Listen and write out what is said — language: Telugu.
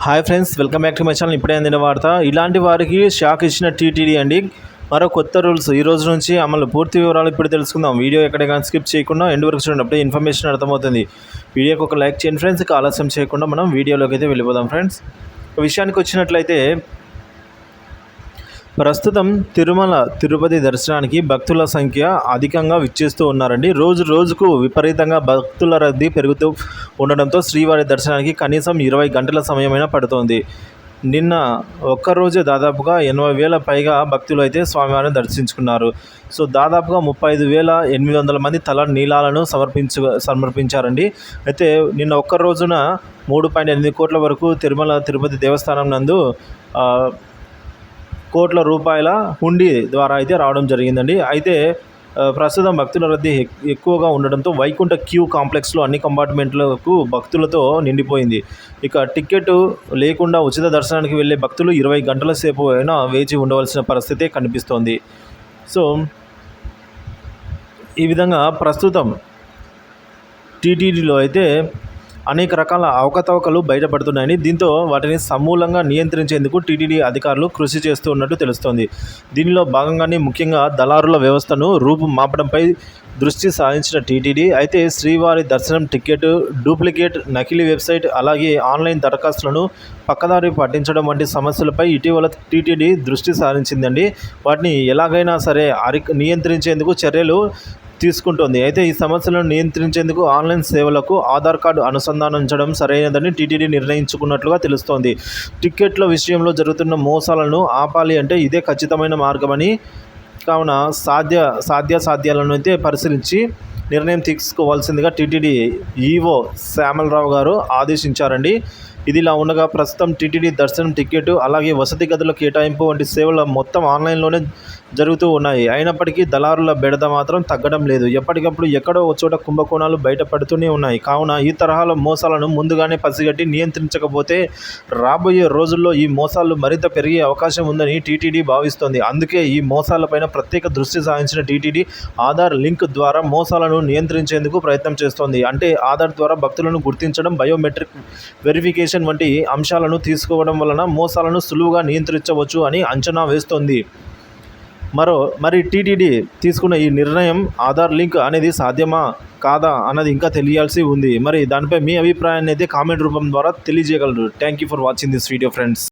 Hi friends, welcome back to my channel. ఇప్పుడే అందిన వార్త. ఇలాంటి వారికి షాక్ ఇచ్చిన టీటీడీ అండి. మరో కొత్త రూల్స్ ఈ రోజు నుంచి అమలు. పూర్తి వివరాలు ఇప్పుడు తెలుసుకుందాం. వీడియో ఎక్కడ కానీ స్కిప్ చేయకుండా ఎండ్ వరకు చూడండి, అప్పుడే ఇన్ఫర్మేషన్ అర్థమవుతుంది. వీడియోకి ఒక లైక్ చేయండి ఫ్రెండ్స్. ఆలస్యం చేయకుండా మనం వీడియోలోకి అయితే వెళ్ళిపోదాం ఫ్రెండ్స్. విషయానికి వచ్చినట్లయితే ప్రస్తుతం తిరుమల తిరుపతి దర్శనానికి భక్తుల సంఖ్య అధికంగా విచ్చేస్తూ ఉన్నారండి. రోజు రోజుకు విపరీతంగా భక్తుల రద్దీ పెరుగుతూ ఉండడంతో శ్రీవారి దర్శనానికి కనీసం 20 గంటల సమయమైనా పడుతోంది. నిన్న ఒక్కరోజే దాదాపుగా 80,000 పైగా భక్తులు అయితే స్వామివారిని దర్శించుకున్నారు. సో దాదాపుగా 35,800 మంది తల నీలాలను సమర్పించారండి. అయితే నిన్న ఒక్క రోజున 3.8 కోట్ల వరకు తిరుమల తిరుపతి దేవస్థానం నందు కోట్ల రూపాయల హుండీ ద్వారా అయితే రావడం జరిగిందండి. అయితే ప్రస్తుతం భక్తుల రద్దీ ఎక్కువగా ఉండడంతో వైకుంఠ క్యూ కాంప్లెక్స్లో అన్ని కంపార్ట్మెంట్లకు భక్తులతో నిండిపోయింది. ఇక టికెట్ లేకుండా ఉచిత దర్శనానికి వెళ్ళే భక్తులు 20 గంటల సేపు అయినా వేచి ఉండవలసిన పరిస్థితే కనిపిస్తోంది. సో ఈ విధంగా ప్రస్తుతం టీటీడీలో అయితే అనేక రకాల అవకతవకలు బయటపడుతున్నాయని, దీంతో వాటిని సమూలంగా నియంత్రించేందుకు టీటీడీ అధికారులు కృషి చేస్తూ ఉన్నట్టు తెలుస్తోంది. దీనిలో భాగంగానే ముఖ్యంగా దళారుల వ్యవస్థను రూపుమాపడంపై దృష్టి సారించిన టీటీడీ అయితే శ్రీవారి దర్శనం టికెట్, డూప్లికేట్, నకిలీ వెబ్సైట్, అలాగే ఆన్లైన్ దరఖాస్తులను పక్కదారి పట్టించడం వంటి సమస్యలపై ఇటీవల టీటీడీ దృష్టి సారించిందండి. వాటిని ఎలాగైనా సరే నియంత్రించేందుకు చర్యలు తీసుకుంటోంది. అయితే ఈ సమస్యలను నియంత్రించేందుకు ఆన్లైన్ సేవలకు ఆధార్ కార్డు అనుసంధానించడం సరైనదని టీటీడీ నిర్ణయించుకున్నట్లుగా తెలుస్తోంది. టిక్కెట్ల విషయంలో జరుగుతున్న మోసాలను ఆపాలి అంటే ఇదే ఖచ్చితమైన మార్గమని, కావున సాధ్యాలను అయితే పరిశీలించి నిర్ణయం తీసుకోవాల్సిందిగా టీటీడీ ఈవో శ్యామలరావు గారు ఆదేశించారండి. ఇదిలా ఉండగా ప్రస్తుతం టీటీడీ దర్శనం టికెట్, అలాగే వసతి గదుల కేటాయింపు వంటి సేవలు మొత్తం ఆన్లైన్లోనే జరుగుతూ ఉన్నాయి. అయినప్పటికీ దళారుల బెడద మాత్రం తగ్గడం లేదు. ఎప్పటికప్పుడు ఎక్కడో ఒక చోట కుంభకోణాలు బయటపడుతూనే ఉన్నాయి. కావున ఈ తరహాలో మోసాలను ముందుగానే పసిగట్టి నియంత్రించకపోతే రాబోయే రోజుల్లో ఈ మోసాలు మరింత పెరిగే అవకాశం ఉందని టీటీడీ భావిస్తోంది. అందుకే ఈ మోసాలపైన ప్రత్యేక దృష్టి సారించిన టీటీడీ ఆధార్ లింక్ ద్వారా మోసాలను నియంత్రించేందుకు ప్రయత్నం చేస్తోంది. అంటే ఆధార్ ద్వారా భక్తులను గుర్తించడం, బయోమెట్రిక్ వెరిఫికేషన్ వంటి అంశాలను తీసుకోవడం వలన మోసాలను సులువుగా నియంత్రించవచ్చు అని అంచనా వేస్తోంది. మరి టీటీడీ తీసుకున్న ఈ నిర్ణయం, ఆధార్ లింక్ అనేది సాధ్యమా కాదా అన్నది ఇంకా తెలియాల్సి ఉంది. మరి దానిపై మీ అభిప్రాయాన్ని అయితే కామెంట్ రూపం ద్వారా తెలియజేయగలరు. Thank you for watching this video friends.